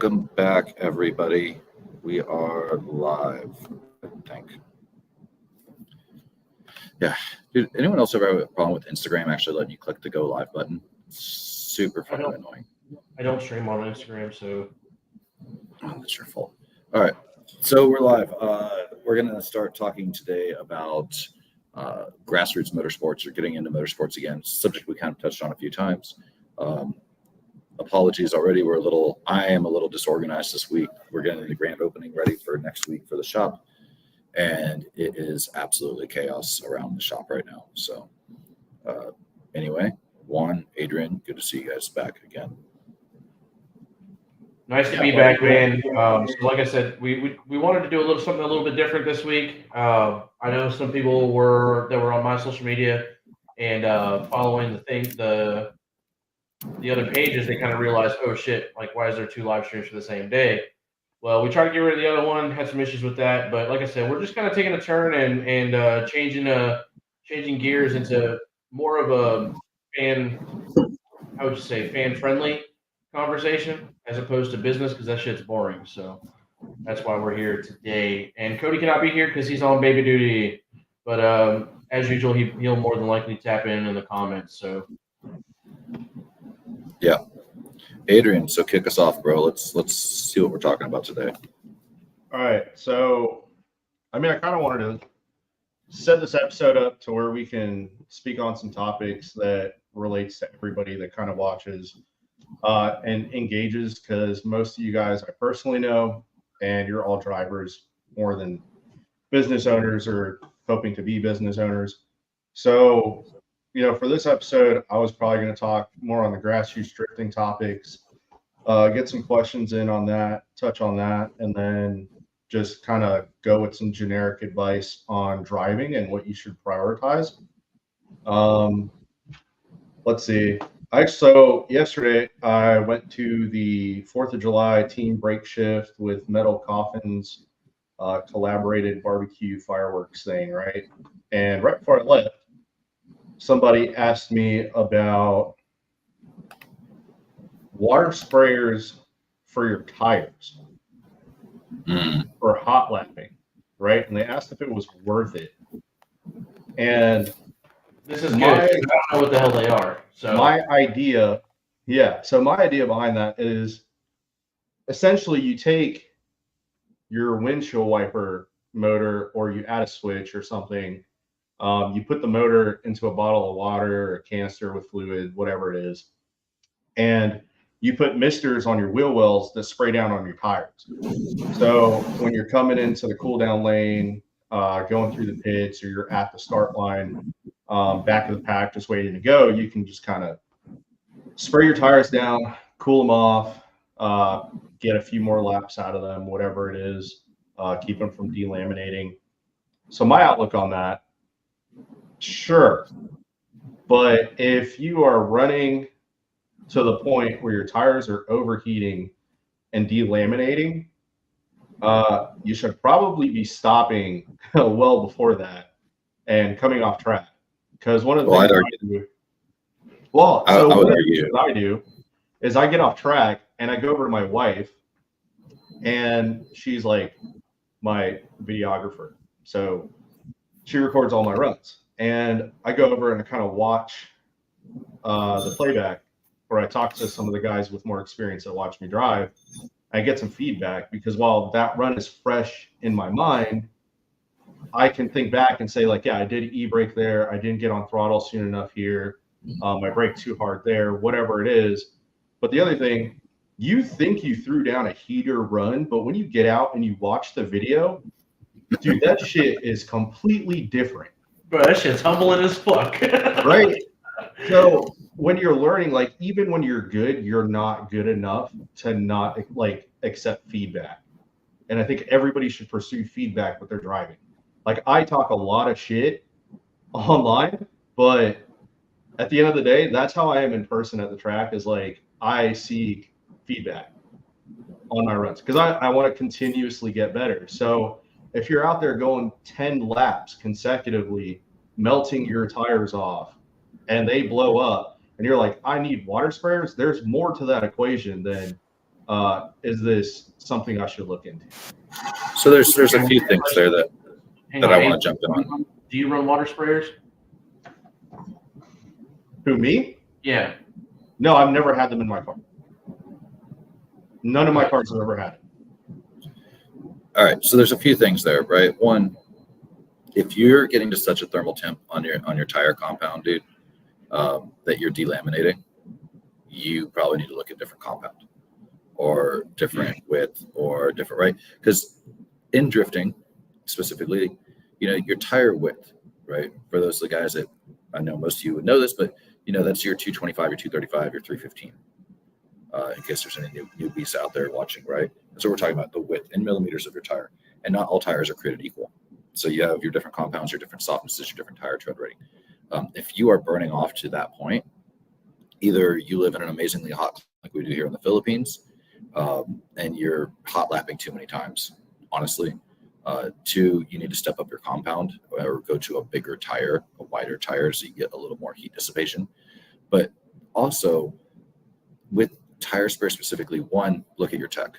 Welcome back, everybody. We are live, I think. Yeah. Dude, anyone else ever have a problem with Instagram actually letting you click the go live button? Super fucking annoying. I don't stream on Instagram, so. Oh, that's your fault. All right. So we're live. We're going to start talking today about Grassroots Motorsports, or getting into motorsports again. Subject we kind of touched on a few times. Apologies already. I am a little disorganized this week. We're getting the grand opening ready for next week for the shop, and it is absolutely chaos around the shop right now. So anyway, Juan, Adrian, good to see you guys back again. Nice to be back, man. So like I said, we wanted to do something a little bit different this week. I know some people that were on my social media and following the other pages, they kind of realized, oh shit, like why is there 2 live streams for the same day? Well, we tried to get rid of the other one, had some issues with that, but like I said, we're just kind of taking a turn and changing gears into more of a fan friendly conversation as opposed to business, because that shit's boring. So that's why we're here today. And Cody cannot be here because he's on baby duty, but as usual, he'll more than likely tap in the comments. So yeah, Adrian, so kick us off, bro. Let's see what we're talking about today. All right, so I kind of wanted to set this episode up to where we can speak on some topics that relates to everybody that kind of watches and engages, because most of you guys I personally know, and you're all drivers more than business owners or hoping to be business owners. So, for this episode, I was probably going to talk more on the grassroots drifting topics, get some questions in on that, touch on that, and then just kind of go with some generic advice on driving and what you should prioritize. Let's see. So yesterday I went to the 4th of July team break shift with Metal Coffins collaborated barbecue fireworks thing, right? And right before I left, somebody asked me about water sprayers for your tires for hot lapping, right? And they asked if it was worth it. And this is good. I don't know what the hell they are. So my idea behind that is essentially you take your windshield wiper motor, or you add a switch or something. You put the motor into a bottle of water or a canister with fluid, whatever it is, and you put misters on your wheel wells that spray down on your tires. So when you're coming into the cool down lane, going through the pits, or you're at the start line, back of the pack, just waiting to go, you can just kind of spray your tires down, cool them off, get a few more laps out of them, whatever it is, keep them from delaminating. So my outlook on that, sure. But if you are running to the point where your tires are overheating and delaminating, you should probably be stopping well before that and coming off track. Because one of the things I do is I get off track and I go over to my wife, and she's like my videographer. So she records all my runs. And I go over and I kind of watch the playback, where I talk to some of the guys with more experience that watch me drive. I get some feedback, because while that run is fresh in my mind, I can think back and say, like, yeah, I did e-brake there. I didn't get on throttle soon enough here. I braked too hard there, whatever it is. But the other thing, you think you threw down a heater run, but when you get out and you watch the video, dude, that shit is completely different. Bro, that shit's humbling as fuck. Right? So when you're learning, like, even when you're good, you're not good enough to not like accept feedback. And I think everybody should pursue feedback with their driving. Like, I talk a lot of shit online, but at the end of the day, that's how I am in person at the track, is like, I seek feedback on my runs, because I want to continuously get better. So if you're out there going 10 laps consecutively, melting your tires off, and they blow up, and you're like, I need water sprayers, there's more to that equation than Is this something I should look into? So there's a few things there that I want to jump in on. Do you run water sprayers? Who, me? Yeah. No, I've never had them in my car. None of my cars have ever had it. All right, so there's a few things there, right? One, if you're getting to such a thermal temp on your tire compound, dude, that you're delaminating, you probably need to look at different compound or different width or different, right? Because in drifting specifically, your tire width, right? For those of the guys that I know most of you would know this, but that's your 225, your 235, your 315. In case there's any newbies out there watching, right? So we're talking about the width in millimeters of your tire, and not all tires are created equal. So you have your different compounds, your different softnesses, your different tire tread rating. If you are burning off to that point, either you live in an amazingly hot, like we do here in the Philippines, and you're hot lapping too many times, honestly. Two, you need to step up your compound or go to a bigger tire, a wider tire, so you get a little more heat dissipation. But also, with tire spray specifically, one, look at your tech,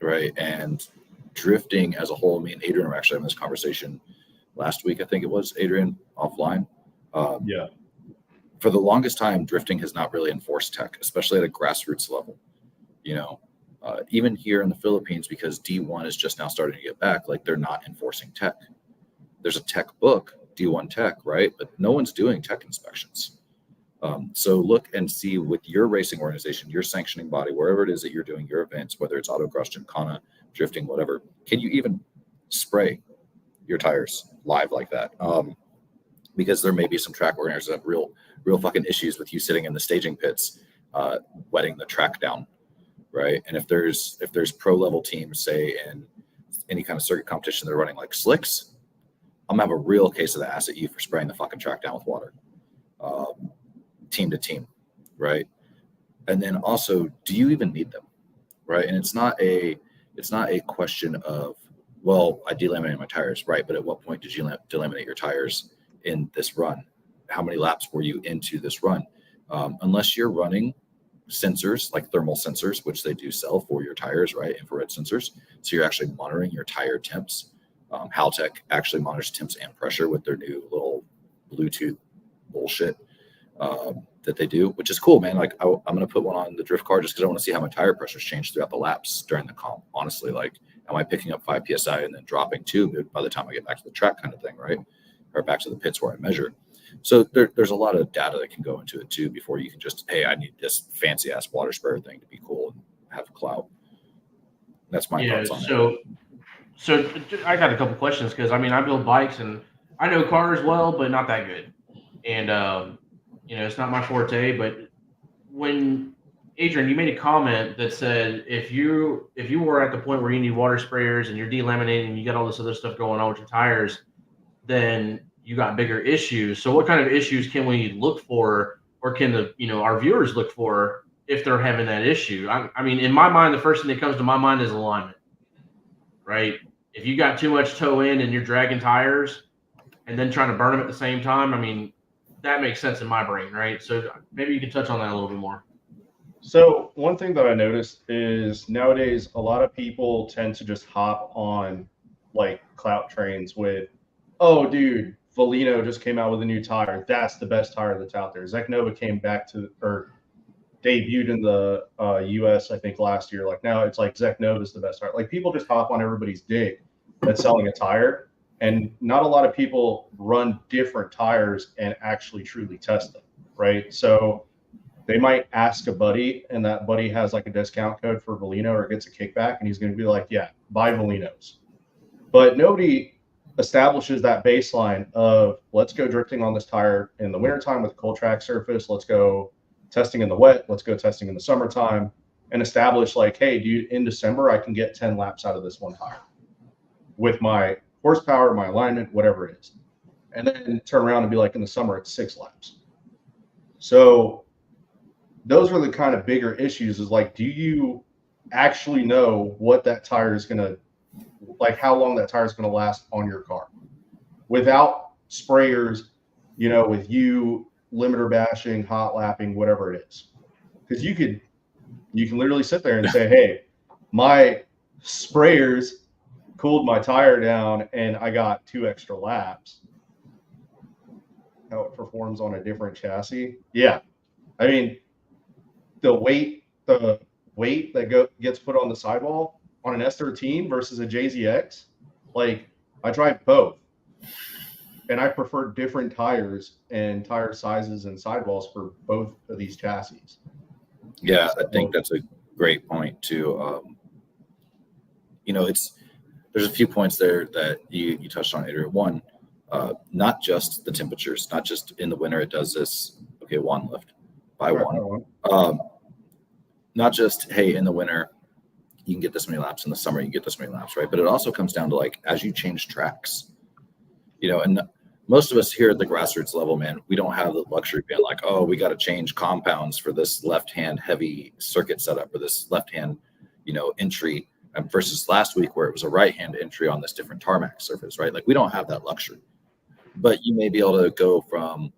right? And drifting as a whole, me and Adrian were actually having this conversation last week, I think it was, Adrian, offline. Yeah. For the longest time, drifting has not really enforced tech, especially at a grassroots level. Even here in the Philippines, because D1 is just now starting to get back, like they're not enforcing tech. There's a tech book, D1 tech, right? But no one's doing tech inspections. So look and see with your racing organization, your sanctioning body, wherever it is that you're doing your events, whether it's autocross, gymkhana, drifting, whatever, can you even spray your tires live like that? Because there may be some track organizers that have real fucking issues with you sitting in the staging pits, wetting the track down, right? And if there's pro level teams, say in any kind of circuit competition, they're running like slicks, I'm gonna have a real case of the ass at you for spraying the fucking track down with water. Team to team, right? And then also, do you even need them, right? And it's not a question of, well, I delaminated my tires, right? But at what point did you delaminate your tires in this run? How many laps were you into this run? Unless you're running sensors like thermal sensors, which they do sell for your tires, right? Infrared sensors. So you're actually monitoring your tire temps. Haltech actually monitors temps and pressure with their new little Bluetooth bullshit that they do, which is cool, man. Like I'm going to put one on the drift car just because I want to see how my tire pressures change throughout the laps during the comp. Honestly, like, am I picking up 5 PSI and then dropping 2 by the time I get back to the track kind of thing, right? Or back to the pits where I measure. So there's a lot of data that can go into it too before you can just, hey, I need this fancy ass water sprayer thing to be cool and have clout. That's my thoughts on it. So I got a couple questions because I build bikes and I know cars well, but not that good. And it's not my forte. But when Adrian, you made a comment that said if you were at the point where you need water sprayers and you're delaminating and you got all this other stuff going on with your tires, then you got bigger issues. So what kind of issues can we look for, or can our viewers look for if they're having that issue? I mean, in my mind, the first thing that comes to my mind is alignment, right? If you got too much toe in and you're dragging tires and then trying to burn them at the same time, I mean, that makes sense in my brain, right? So maybe you can touch on that a little bit more. So one thing that I noticed is nowadays a lot of people tend to just hop on like clout trains with, oh, dude, Volino just came out with a new tire. That's the best tire that's out there. Zech Nova came back or debuted in the US, I think, last year. Like now it's like Zech Nova is the best tire. Like people just hop on everybody's dick that's selling a tire. And not a lot of people run different tires and actually truly test them, right? So they might ask a buddy, and that buddy has like a discount code for Volino or gets a kickback, and he's going to be like, yeah, buy Volinos. But nobody establishes that baseline of let's go drifting on this tire in the wintertime with a cold track surface. Let's go testing in the wet. Let's go testing in the summertime and establish like, hey, dude, in December, I can get 10 laps out of this one tire with my horsepower, my alignment, whatever it is. And then turn around and be like, in the summer, it's 6 laps. So those are the kind of bigger issues is like, do you actually know what that tire is going to, like how long that tire is going to last on your car without sprayers, with you limiter bashing, hot lapping, whatever it is. Because you could You can literally sit there and say, hey, my sprayers cooled my tire down and I got 2 extra laps. How it performs on a different chassis. Yeah. I mean, the weight that gets put on the sidewall on an S13 versus a JZX, like I drive both. And I prefer different tires and tire sizes and sidewalls for both of these chassis. Yeah, I think that's a great point too. There's a few points there that you touched on, Adrian. One, not just the temperatures, not just in the winter it does this. Okay, one lift by one. Not just, hey, in the winter you can get this many laps, in the summer you can get this many laps, right? But it also comes down to like as you change tracks, and most of us here at the grassroots level, man, we don't have the luxury of being like, oh, we got to change compounds for this left-hand heavy circuit setup or this left-hand, entry versus last week where it was a right-hand entry on this different tarmac surface, right? Like we don't have that luxury. But you may be able to go from,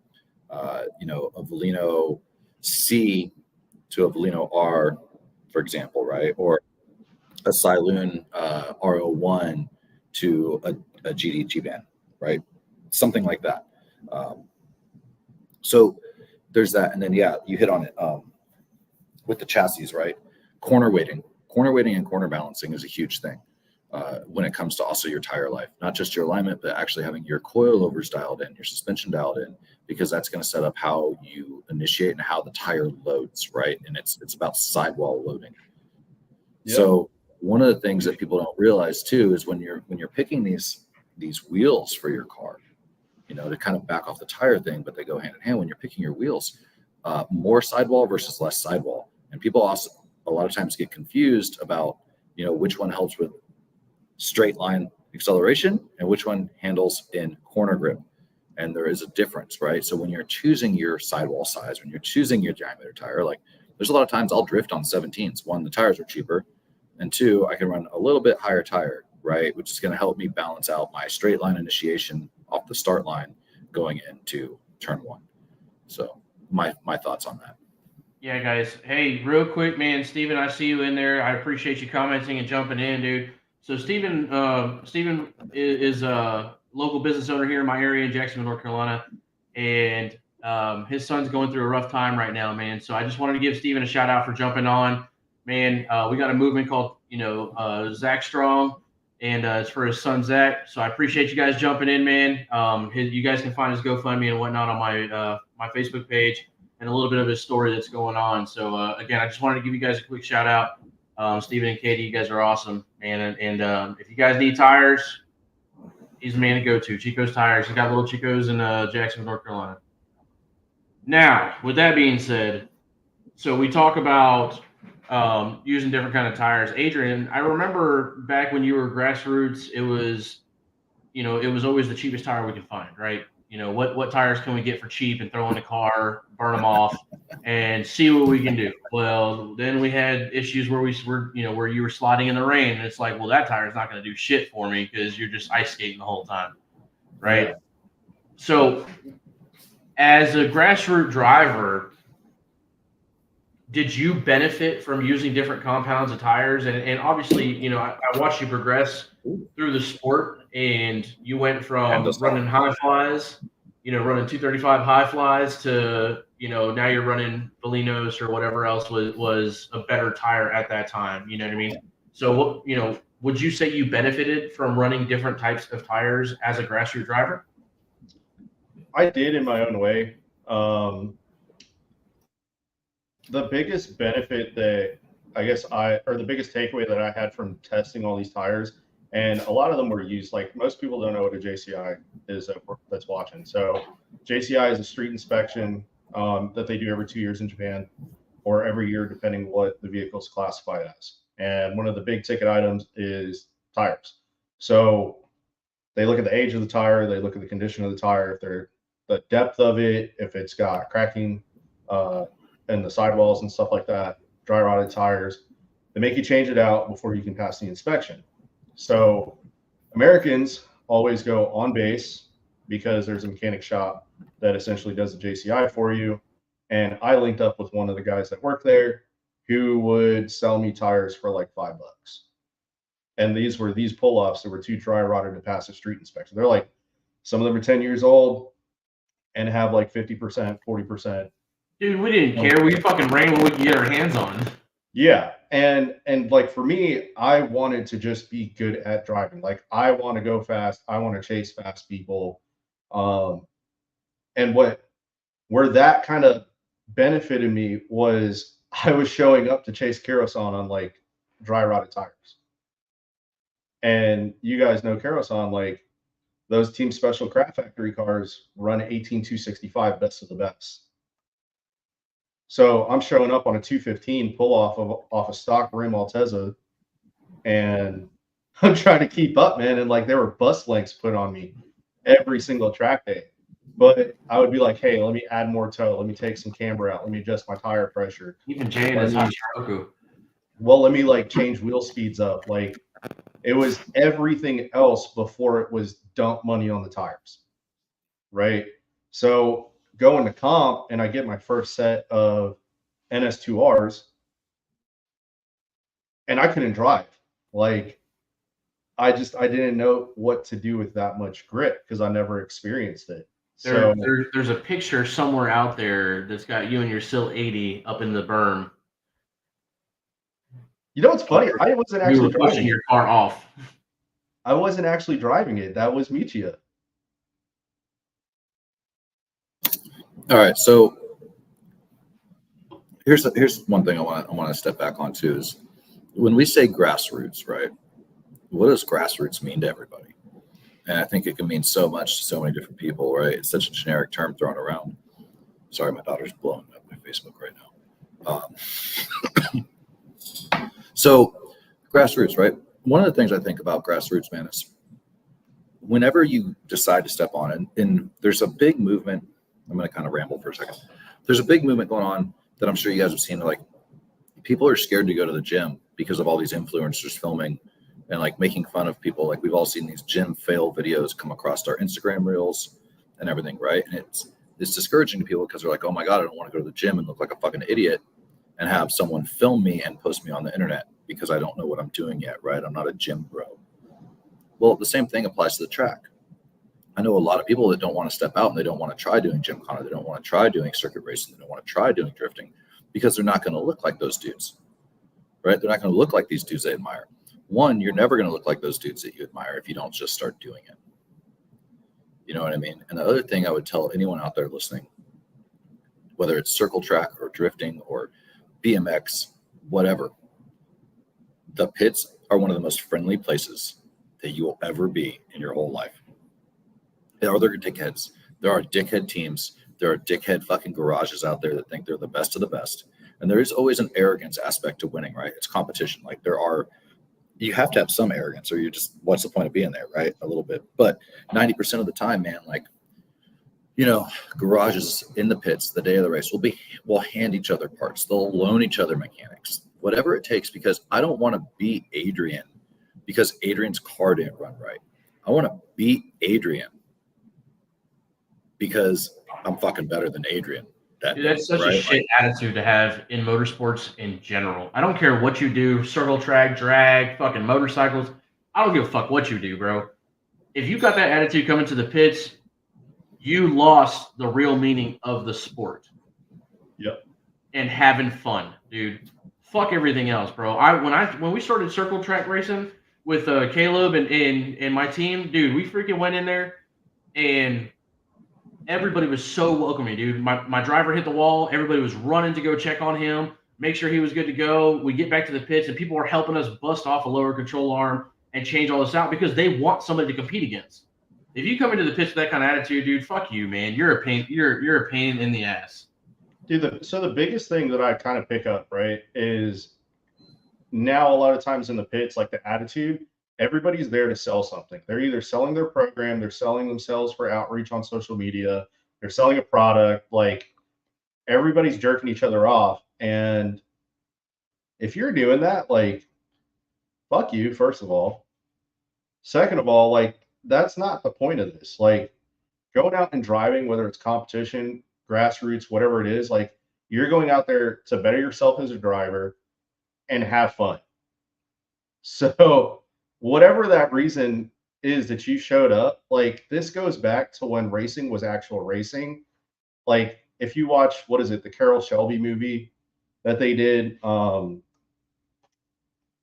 a Volino C to a Volino R, for example, right? Or a Saloon R01 to a GD G-Band, right? Something like that. So there's that. And then, you hit on it with the chassis, right? Corner weighting and corner balancing is a huge thing when it comes to also your tire life, not just your alignment, but actually having your coilovers dialed in, your suspension dialed in, because that's going to set up how you initiate and how the tire loads, right? And it's about sidewall loading. Yep. So one of the things that people don't realize too is when you're picking these wheels for your car, to kind of back off the tire thing, but they go hand in hand when you're picking your wheels, more sidewall versus less sidewall. And people also a lot of times get confused about, which one helps with straight line acceleration and which one handles in corner grip. And there is a difference, right? So when you're choosing your sidewall size, when you're choosing your diameter tire, like there's a lot of times I'll drift on 17s. One, the tires are cheaper. And two, I can run a little bit higher tire, right? Which is going to help me balance out my straight line initiation off the start line going into turn one. So my thoughts on that. Yeah, guys. Hey, real quick, man, Steven, I see you in there. I appreciate you commenting and jumping in, dude. So Steven is a local business owner here in my area in Jacksonville, North Carolina. And his son's going through a rough time right now, man. So I just wanted to give Steven a shout out for jumping on. Man, we got a movement called, Zach Strong. And it's for his son, Zach. So I appreciate you guys jumping in, man. You guys can find his GoFundMe and whatnot on my Facebook page and a little bit of his story that's going on. So, again, I just wanted to give you guys a quick shout out. Steven and Katie, you guys are awesome, man. And if you guys need tires, he's the man to go to. Chico's Tires. He's got little Chico's in Jacksonville, North Carolina. Now, with that being said, so we talk about using different kind of tires. Adrian, I remember back when you were Grassroots, it was always the cheapest tire we could find, right? What tires can we get for cheap and throw in the car, burn them off, and see what we can do. Well, then we had issues where where you were sliding in the rain, and it's like, well, that tire is not going to do shit for me because you're just ice skating the whole time, right? Yeah. So, as a Grassroots driver, did you benefit from using different compounds of tires? And obviously, I watched you progress through the sport, and you went from running high flies, running 235 high flies to, now you're running Volinos or whatever else was a better tire at that time. You know what I mean? So, would you say you benefited from running different types of tires as a Grassroots driver? I did in my own way. The biggest benefit that the biggest takeaway that I had from testing all these tires, and a lot of them were used, like most people don't know what a JCI is that's watching. So JCI is a street inspection that they do every 2 years in Japan, or every year, depending what the vehicle is classified as. And one of the big ticket items is tires. So they look at the age of the tire, they look at the condition of the tire, the depth of it, if it's got cracking, and the sidewalls and stuff like that, dry rotted tires. They make you change it out before you can pass the inspection. So Americans always go on base because there's a mechanic shop that essentially does the JCI for you. And I linked up with one of the guys that worked there who would sell me tires for like $5. And these were these pull-offs that were too dry rotted to pass a street inspection. They're like, some of them are 10 years old and have like 50%, 40%. Dude, we didn't care. We fucking ran what we could get our hands on. Yeah. And like for me, I wanted to just be good at driving. Like I want to go fast. I want to chase fast people. And where that kind of benefited me was I was showing up to chase Karasan on like dry rotted tires. And you guys know Karasan, like those Team Special Craft Factory cars run 18265 best of the best. So I'm showing up on a 215 pull off a stock rim Altezza, and I'm trying to keep up, man. And like there were bus lengths put on me every single track day. But I would be like, hey, let me add more toe. Let me take some camber out. Let me adjust my tire pressure. Even Jay and his Hachiroku. Well, let me like change wheel speeds up. Like it was everything else before it was dump money on the tires. Right. So going to comp and I get my first set of NS2Rs and I couldn't drive. Like I didn't know what to do with that much grit because I never experienced it. There's a picture somewhere out there that's got you and your SIL 80 up in the berm. You know what's funny? I wasn't actually you were pushing your car off. I wasn't actually driving it. That was Michia. All right, so here's one thing I want to step back on too is when we say grassroots, right? What does grassroots mean to everybody? And I think it can mean so much to so many different people, right? It's such a generic term thrown around. Sorry, my daughter's blowing up my Facebook right now. So grassroots, right? One of the things I think about grassroots, man, is whenever you decide to step on it, and there's a big movement. I'm going to kind of ramble for a second. There's a big movement going on that I'm sure you guys have seen. Like people are scared to go to the gym because of all these influencers filming and like making fun of people. Like we've all seen these gym fail videos come across our Instagram reels and everything, right? And it's discouraging to people because they're like, oh my God, I don't want to go to the gym and look like a fucking idiot and have someone film me and post me on the internet because I don't know what I'm doing yet, right? I'm not a gym bro. Well, the same thing applies to the track. I know a lot of people that don't want to step out and they don't want to try doing gymkhana. They don't want to try doing circuit racing. They don't want to try doing drifting because they're not going to look like those dudes, right? They're not going to look like these dudes they admire. One, you're never going to look like those dudes that you admire if you don't just start doing it. You know what I mean? And the other thing I would tell anyone out there listening, whether it's circle track or drifting or BMX, whatever, the pits are one of the most friendly places that you will ever be in your whole life. There are other dickheads. There are dickhead teams. There are dickhead fucking garages out there that think they're the best of the best. And there is always an arrogance aspect to winning, right? It's competition. Like you have to have some arrogance or you're just, what's the point of being there, right? A little bit. But 90% of the time, man, like, you know, garages in the pits the day of the race will hand each other parts. They'll loan each other mechanics, whatever it takes, because I don't want to beat Adrian because Adrian's car didn't run right. I want to beat Adrian because I'm fucking better than Adrian. Dude, that's such a shit attitude to have in motorsports in general. I don't care what you do, circle track, drag, fucking motorcycles. I don't give a fuck what you do, bro. If you got that attitude coming to the pits, you lost the real meaning of the sport. Yep. And having fun, dude. Fuck everything else, bro. When we started circle track racing with Caleb and my team, dude, we freaking went in there and everybody was so welcoming, dude. My driver hit the wall. Everybody was running to go check on him, make sure he was good to go. We get back to the pits, and people were helping us bust off a lower control arm and change all this out because they want somebody to compete against. If you come into the pits with that kind of attitude, dude, fuck you, man. You're a pain. You're a pain in the ass. Dude, so the biggest thing that I kind of pick up, right, is now a lot of times in the pits, like the attitude, everybody's there to sell something. They're either selling their program, they're selling themselves for outreach on social media, they're selling a product. Like everybody's jerking each other off. And if you're doing that, like, fuck you, first of all. Second of all, like, that's not the point of this. Like, going out and driving, whether it's competition, grassroots, whatever it is, like, you're going out there to better yourself as a driver, and have fun. So whatever that reason is that you showed up, like this goes back to when racing was actual racing. Like if you watch, what is it, the Carroll Shelby movie that they did?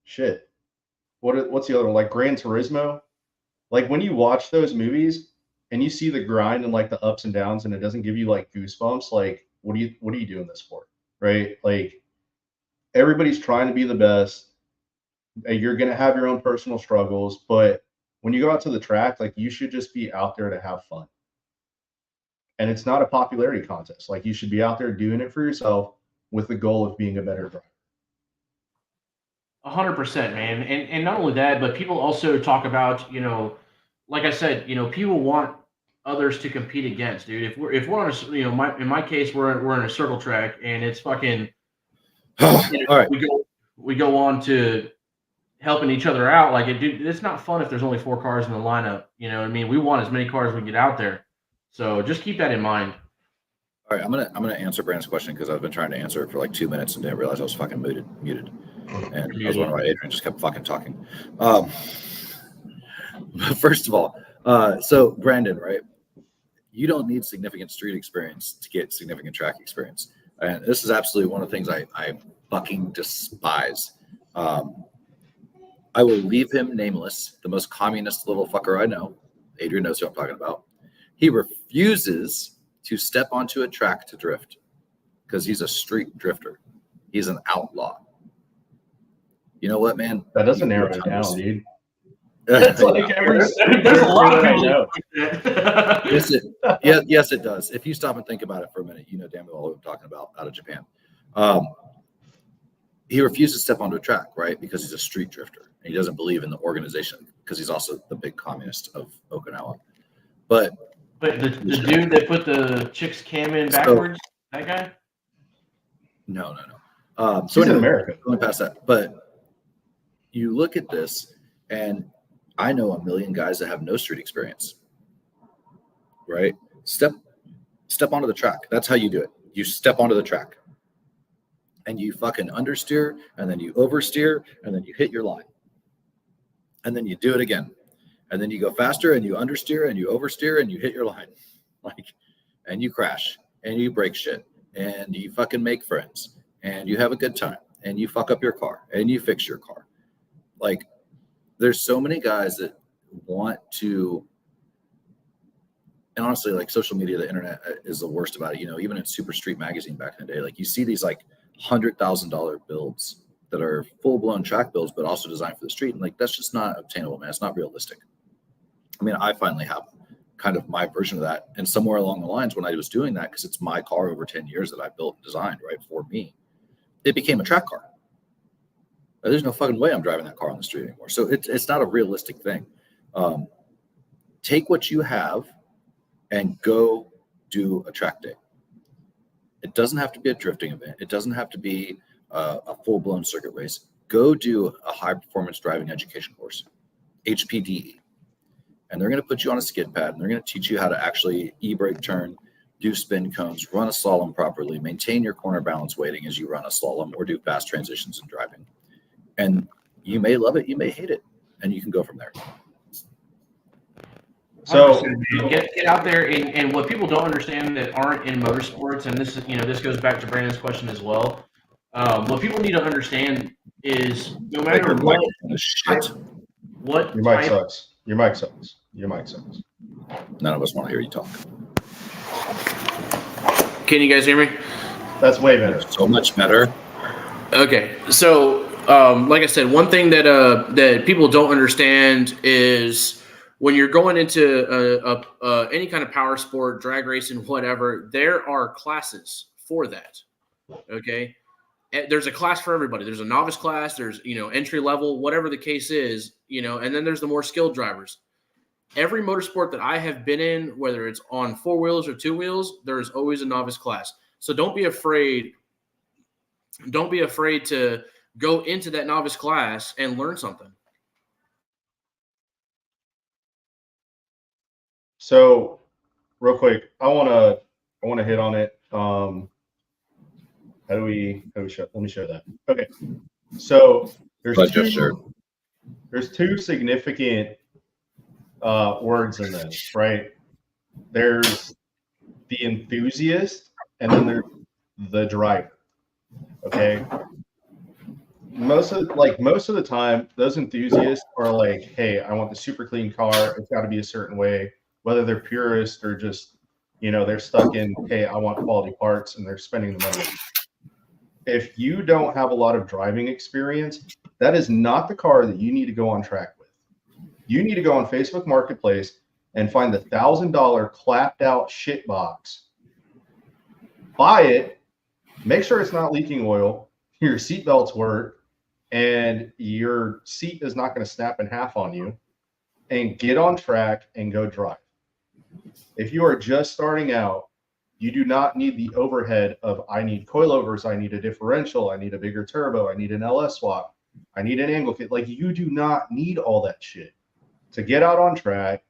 Shit. What's the other one? Like Gran Turismo? Like when you watch those movies and you see the grind and like the ups and downs and it doesn't give you like goosebumps, like what are you doing this for? Right? Like everybody's trying to be the best. You're going to have your own personal struggles, but when you go out to the track, like you should just be out there to have fun. And it's not a popularity contest. Like you should be out there doing it for yourself with the goal of being a better driver. 100%, man. And not only that, but people also talk about, you know, like I said, you know, people want others to compete against, dude. If we're on a, you know, in my case, we're in a circle track and it's fucking, you know, All right. we go on to helping each other out. Like it's not fun if there's only 4 cars in the lineup. You know what I mean? We want as many cars as we can get out there. So just keep that in mind. All right, I'm gonna answer Brandon's question because I've been trying to answer it for like 2 minutes and didn't realize I was fucking muted. And I was wondering why Adrian just kept fucking talking. First of all, so Brandon, right? You don't need significant street experience to get significant track experience. And this is absolutely one of the things I fucking despise. I will leave him nameless, the most communist little fucker I know. Adrian knows who I'm talking about. He refuses to step onto a track to drift because he's a street drifter. He's an outlaw. You know what, man? That doesn't narrow it down, dude. That's like there's a lot of people like that. Yes, it does. If you stop and think about it for a minute, you know damn well what I'm talking about out of Japan. He refuses to step onto a track, right? Because he's a street drifter. And he doesn't believe in the organization because he's also the big communist of Okinawa. But the dude that put the chick's cam in backwards, that guy? No. So in America, going past that, but you look at this, and I know a million guys that have no street experience. Right? Step onto the track. That's how you do it. You step onto the track, and you fucking understeer, and then you oversteer, and then you hit your line, and then you do it again, and then you go faster, and you understeer, and you oversteer, and you hit your line, and you crash, and you break shit, and you fucking make friends, and you have a good time, and you fuck up your car, and you fix your car. Like, there's so many guys that want to, and honestly, like social media, the internet is the worst about it. You know, even in Super Street Magazine back in the day, like you see these like $100,000 builds that are full-blown track builds, but also designed for the street. And like, that's just not obtainable, man. It's not realistic. I mean, I finally have kind of my version of that. And somewhere along the lines, when I was doing that, because it's my car over 10 years that I built and designed, right, for me, it became a track car. There's no fucking way I'm driving that car on the street anymore. So it's not a realistic thing. Take what you have and go do a track day. It doesn't have to be a drifting event. It doesn't have to be a full-blown circuit race. Go do a high-performance driving education course, HPDE. And they're going to put you on a skid pad, and they're going to teach you how to actually e-brake turn, do spin cones, run a slalom properly, maintain your corner balance weighting as you run a slalom, or do fast transitions in driving. And you may love it, you may hate it, and you can go from there. So get out there, and what people don't understand that aren't in motorsports, and this is, you know, this goes back to Brandon's question as well. What people need to understand is no matter what your mic sucks. Your mic sucks. Your mic sucks. None of us want to hear you talk. Can you guys hear me? That's way better. So much better. Okay, so like I said, one thing that that people don't understand is when you're going into any kind of power sport, drag racing, whatever, there are classes for that. Okay, there's a class for everybody. There's a novice class. There's, you know, entry level, whatever the case is, you know, and then there's the more skilled drivers. Every motorsport that I have been in, whether it's on 4 wheels or 2 wheels, there's always a novice class. So don't be afraid. Don't be afraid to go into that novice class and learn something. So, real quick, I wanna hit on it. How do we show? Let me show that. Okay. So there's But just sure. there's two significant words in this, right? There's the enthusiast, and then there's the driver. Okay. Most of the time, those enthusiasts are like, "Hey, I want the super clean car. It's got to be a certain way." Whether they're purists or just, they're stuck in, "Hey, I want quality parts," and they're spending the money. If you don't have a lot of driving experience, that is not the car that you need to go on track with. You need to go on Facebook Marketplace and find the $1,000 clapped out shit box. Buy it. Make sure it's not leaking oil. Your seatbelts work, and your seat is not going to snap in half on you. And get on track and go drive. If you are just starting out, you do not need the overhead of I need coilovers, I need a differential, I need a bigger turbo, I need an LS swap, I need an angle kit. Like, you do not need all that shit to get out on track,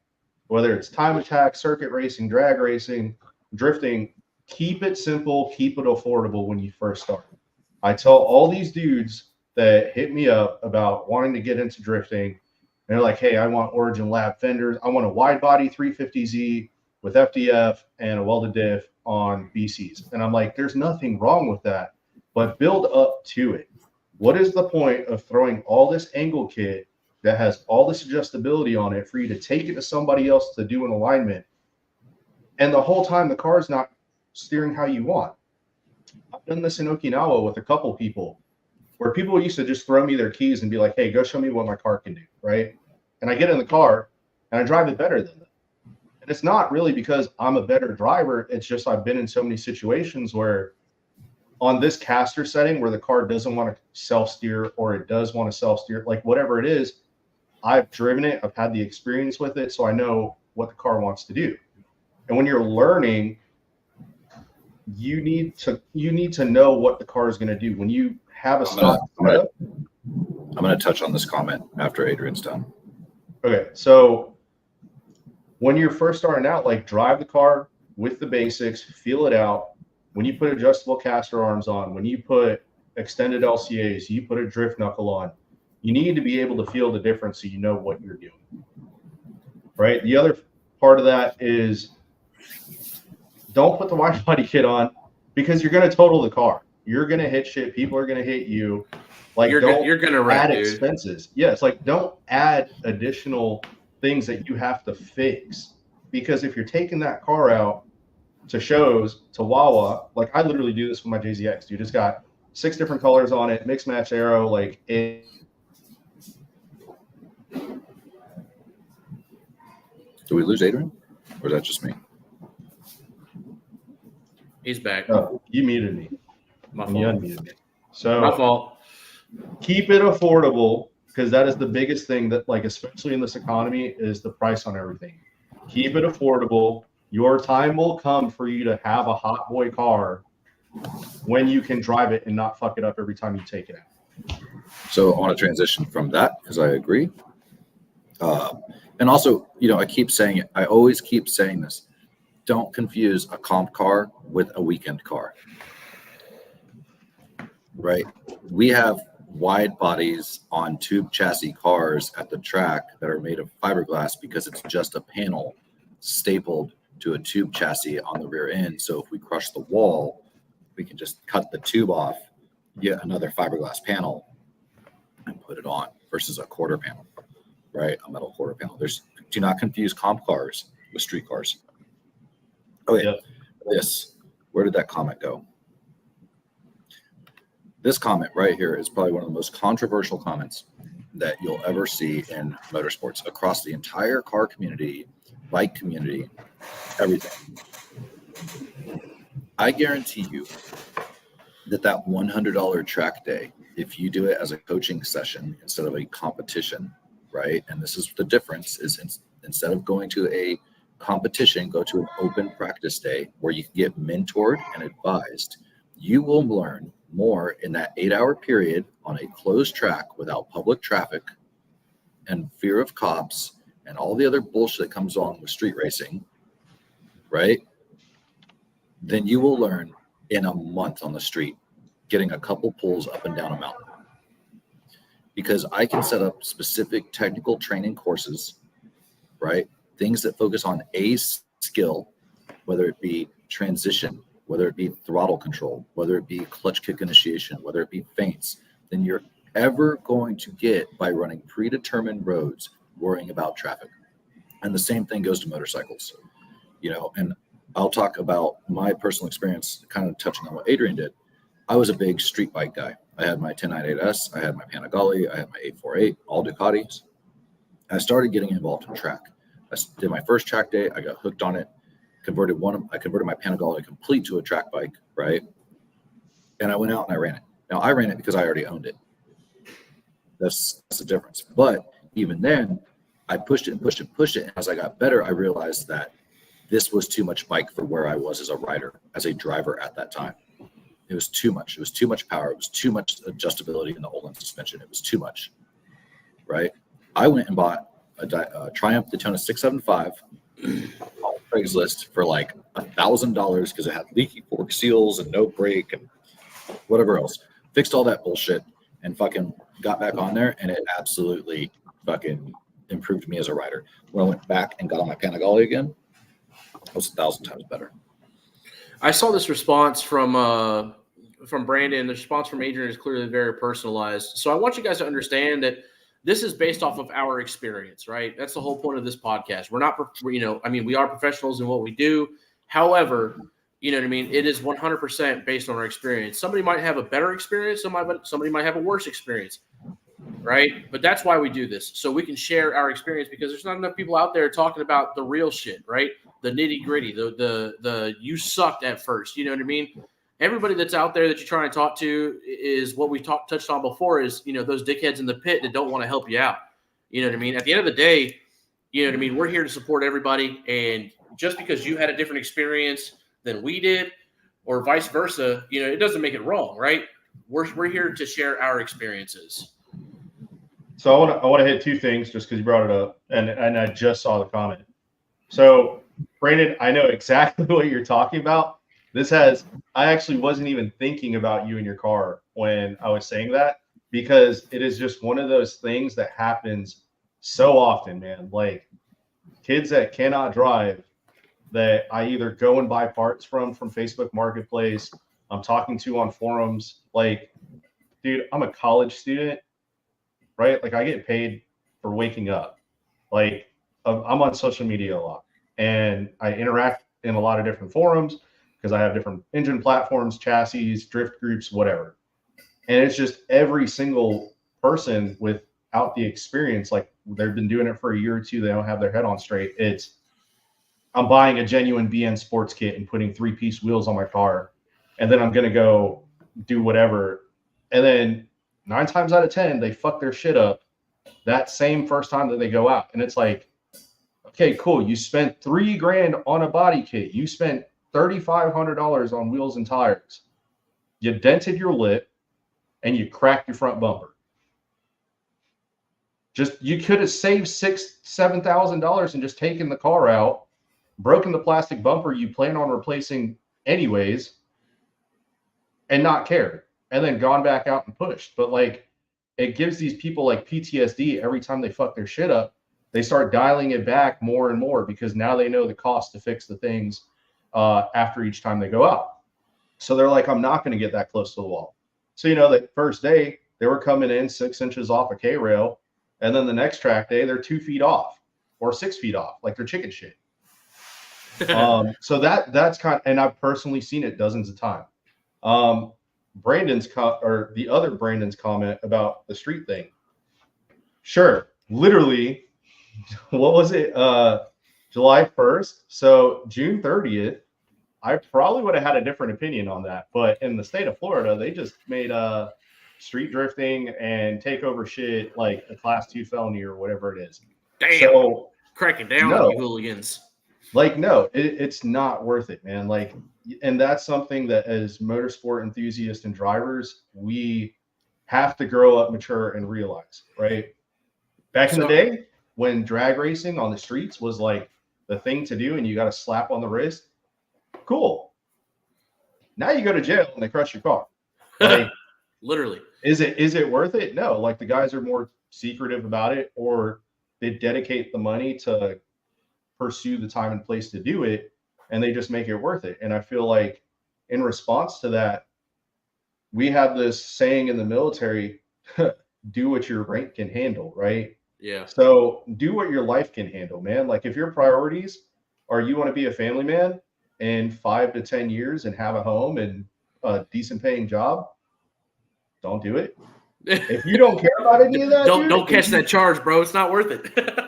whether it's time attack, circuit racing, drag racing, drifting. Keep it simple, keep it affordable when you first start. I tell all these dudes that hit me up about wanting to get into drifting, and they're like, "Hey, I want Origin Lab fenders. I want a wide body 350Z with FDF and a welded diff on BCs." And I'm like, there's nothing wrong with that, but build up to it. What is the point of throwing all this angle kit that has all this adjustability on it for you to take it to somebody else to do an alignment, and the whole time the car is not steering how you want? I've done this in Okinawa with a couple people, where people used to just throw me their keys and be like, "Hey, go show me what my car can do," right? And I get in the car and I drive it better than them. And it's not really because I'm a better driver. It's just I've been in so many situations where on this caster setting where the car doesn't want to self-steer, or it does want to self-steer, like whatever it is, I've driven it, I've had the experience with it, so I know what the car wants to do. And when you're learning, you need to know what the car is going to do. When you have a stock setup, I'm going to touch on this comment after Adrian's done. Okay, so when you're first starting out, like, drive the car with the basics, feel it out. When you put adjustable caster arms on, when you put extended LCAs, you put a drift knuckle on, you need to be able to feel the difference so you know what you're doing, right? The other part of that is don't put the wide body kit on, because you're going to total the car. You're going to hit shit. People are going to hit you. Like, you're going to add dude. expenses. Yeah, it's like, don't add additional things that you have to fix, because if you're taking that car out to shows, to Wawa, like I literally do this with my JZX, dude. It's got 6 different colors on it, mixed match aero, like it. Do we lose Adrian, or is that just me? He's back. Oh, you muted me. My And you fault. unmuted me. So My fault. keep it affordable, because that is the biggest thing that, like, especially in this economy, is the price on everything. Keep it affordable. Your time will come for you to have a hot boy car when you can drive it and not fuck it up every time you take it out. So I want to transition from that, because I agree. And also, I keep saying it. I always keep saying this. Don't confuse a comp car with a weekend car, right? We have wide bodies on tube chassis cars at the track that are made of fiberglass, because it's just a panel stapled to a tube chassis on the rear end. So if we crush the wall, we can just cut the tube off, get another fiberglass panel, and put it on, versus a quarter panel, right? A metal quarter panel. Do not confuse comp cars with street cars. Okay, Yep. Where did that comment go? This comment right here is probably one of the most controversial comments that you'll ever see in motorsports across the entire car community, bike community, everything. I guarantee you that $100 track day, if you do it as a coaching session instead of a competition, right? And this is the difference, is instead of going to a competition, go to an open practice day where you can get mentored and advised. You will learn more in that 8-hour period on a closed track without public traffic and fear of cops and all the other bullshit that comes on with street racing, right? Then you will learn in a month on the street, getting a couple pulls up and down a mountain. because I can set up specific technical training courses, right? Things that focus on a skill, whether it be transition, whether it be throttle control, whether it be clutch kick initiation, whether it be feints, than you're ever going to get by running predetermined roads, worrying about traffic. And the same thing goes to motorcycles, and I'll talk about my personal experience, kind of touching on what Adrian did. I was a big street bike guy. I had my 1098S, I had my Panigale, I had my 848, all Ducatis. I started getting involved in track. I did my first track day. I got hooked on it. I converted my Panigale complete to a track bike, right? And I went out and I ran it. Now I ran it because I already owned it. That's the difference. But even then, I pushed it and pushed it and pushed it. And as I got better, I realized that this was too much bike for where I was as a rider, as a driver at that time. It was too much. It was too much power. It was too much adjustability in the Öhlins suspension. It was too much, right? I went and bought a Triumph Daytona 675 on Craigslist for like $1,000 because it had leaky fork seals and no brake and whatever else. Fixed all that bullshit and fucking got back on there, and it absolutely fucking improved me as a rider. When I went back and got on my Panigale again, it was 1,000 times better. I saw this response from Brandon. The response from Adrian is clearly very personalized. So I want you guys to understand that this is based off of our experience, right? That's the whole point of this podcast. We're not, we are professionals in what we do. However, you know what I mean? It is 100% based on our experience. Somebody might have a better experience. Somebody might have a worse experience, right? But that's why we do this. So we can share our experience, because there's not enough people out there talking about the real shit, right? The nitty gritty, the you sucked at first. You know what I mean? Everybody that's out there that you're trying to talk to is what we touched on before, is, those dickheads in the pit that don't want to help you out. You know what I mean? At the end of the day, you know what I mean? We're here to support everybody. And just because you had a different experience than we did, or vice versa, it doesn't make it wrong, right? We're here to share our experiences. So I want to hit two things just because you brought it up, and I just saw the comment. So Brandon, I know exactly what you're talking about. I actually wasn't even thinking about you in your car when I was saying that, because it is just one of those things that happens so often, man. Like kids that cannot drive, that I either go and buy parts from Facebook Marketplace, I'm talking to on forums. Like, dude, I'm a college student, right? Like I get paid for waking up. Like I'm on social media a lot, and I interact in a lot of different forums because I have different engine platforms, chassis, drift groups, whatever. And it's just every single person without the experience, like they've been doing it for a year or two, they don't have their head on straight. I'm buying a genuine BN sports kit and putting 3-piece wheels on my car, and then I'm going to go do whatever. And then 9 times out of 10, they fuck their shit up that same first time that they go out. And it's like, okay, cool. You spent $3,000 on a body kit. You spent $3,500 on wheels and tires. You dented your lip and you cracked your front bumper. You could have saved $6,000-$7,000 and just taken the car out, broken the plastic bumper you plan on replacing anyways, and not cared, and then gone back out and pushed. But like, it gives these people like PTSD every time they fuck their shit up. They start dialing it back more and more because now they know the cost to fix the things after each time they go out. So they're like, I'm not going to get that close to the wall. So, the first day they were coming in 6 inches off a K-rail, and then the next track day they're 2 feet off or 6 feet off, like they're chicken shit. So that's and I've personally seen it dozens of times. The other Brandon's comment about the street thing. Sure. Literally, what was it? July 1st. So June 30th, I probably would have had a different opinion on that. But in the state of Florida, they just made street drifting and takeover shit like a class 2 felony or whatever it is. Damn. So, cracking down on you hooligans. Like, no, it's not worth it, man. Like, and that's something that as motorsport enthusiasts and drivers, we have to grow up, mature, and realize, right? Back in the day when drag racing on the streets was like the thing to do and you got a slap on the wrist, cool. Now you go to jail and they crush your car. Like, Literally. Is it worth it? No. Like the guys are more secretive about it, or they dedicate the money to pursue the time and place to do it, and they just make it worth it. And I feel like in response to that, we have this saying in the military, do what your rank can handle, right? Yeah. So do what your life can handle, man. Like if your priorities are you want to be a family man in 5 to 10 years and have a home and a decent paying job, don't do it. If you don't care about any of that, don't catch that charge, bro. It's not worth it.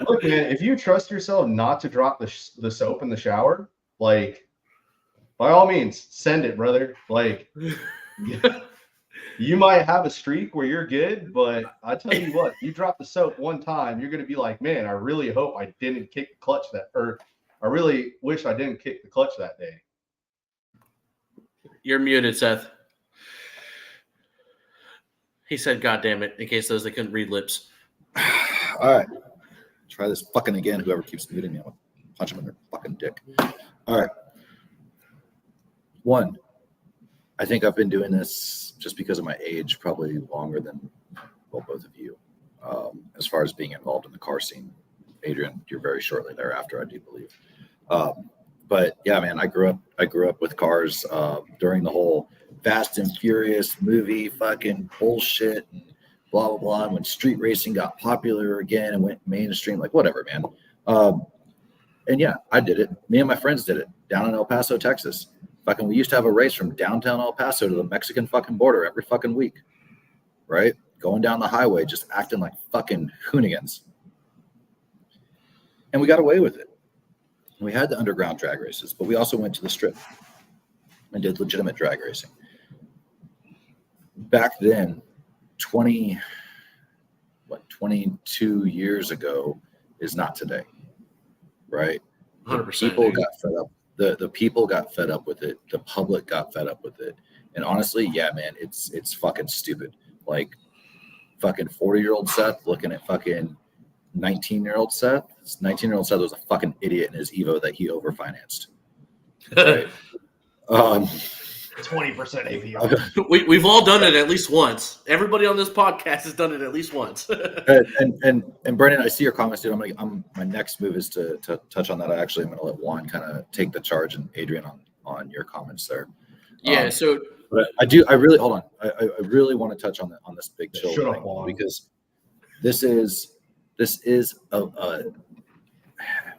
Look, man, if you trust yourself not to drop the soap in the shower, like by all means, send it, brother. Like you might have a streak where you're good, but I tell you what, you drop the soap one time, you're gonna be like, man, I really hope I didn't kick the clutch or I really wish I didn't kick the clutch that day. You're muted, Seth. He said, God damn it, in case those that couldn't read lips. All right. Try this fucking again. Whoever keeps muting me, I'll punch him in their fucking dick. All right. One, I think I've been doing this just because of my age, probably longer than, well, both of you, as far as being involved in the car scene. Adrian, you're very shortly thereafter, I do believe. But yeah, man, I grew up with cars during the whole Fast and Furious movie fucking bullshit and blah, blah, blah. And when street racing got popular again and went mainstream, like whatever, man. And yeah, I did it. Me and my friends did it down in El Paso, Texas. Fucking, we used to have a race from downtown El Paso to the Mexican fucking border every fucking week, right? Going down the highway, just acting like fucking hoonigans. And we got away with it. We had the underground drag races, but we also went to the strip and did legitimate drag racing. Back then, 22 years ago is not today, right? 100%. People got fed up. The people got fed up with it. The public got fed up with it. And honestly, yeah, man, it's fucking stupid. Like fucking 40-year-old Seth looking at fucking 19-year-old Seth. 19-year-old Seth was a fucking idiot in his Evo that he overfinanced. Right? 20% APR. We've all done it at least once. Everybody on this podcast has done it at least once. and Brandon, I see your comments, dude. My next move is to touch on that. I'm going to let Juan kind of take the charge and Adrian on your comments there. Yeah. So, but I really want to touch on this big chill thing because this is a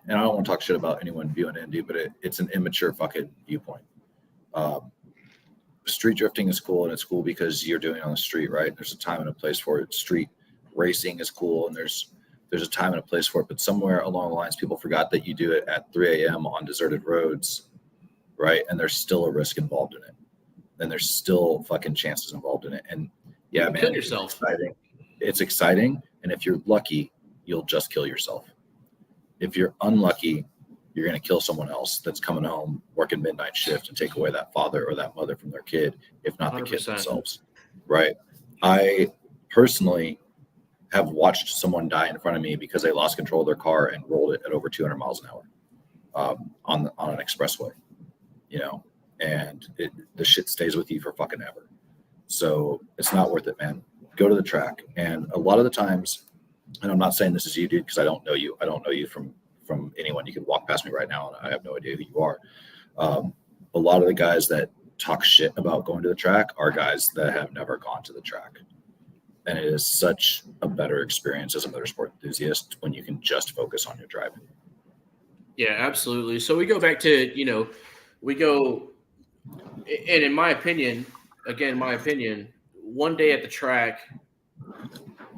and I don't want to talk shit about anyone viewing Indy, but it's an immature fucking viewpoint. Street drifting is cool, and it's cool because you're doing it on the street, right? There's a time and a place for it. Street racing is cool, and there's a time and a place for it. But somewhere along the lines, people forgot that you do it at 3 a.m. on deserted roads, right? And there's still a risk involved in it. And there's still fucking chances involved in it. And yeah, man, kill yourself. It's exciting. And if you're lucky, you'll just kill yourself. If you're unlucky, you're going to kill someone else that's coming home, working midnight shift, and take away that father or that mother from their kid, if not the 100%. Kid themselves, right? I personally have watched someone die in front of me because they lost control of their car and rolled it at over 200 miles an hour on an expressway, and the shit stays with you for fucking ever. So it's not worth it, man. Go to the track. And a lot of the times, and I'm not saying this is you, dude, because I don't know you. I don't know you from anyone. You could walk past me right now and I have no idea who you are. A lot of the guys that talk shit about going to the track are guys that have never gone to the track. And it is such a better experience as a motorsport enthusiast when you can just focus on your driving. Yeah, absolutely. So we go back to, and in my opinion, one day at the track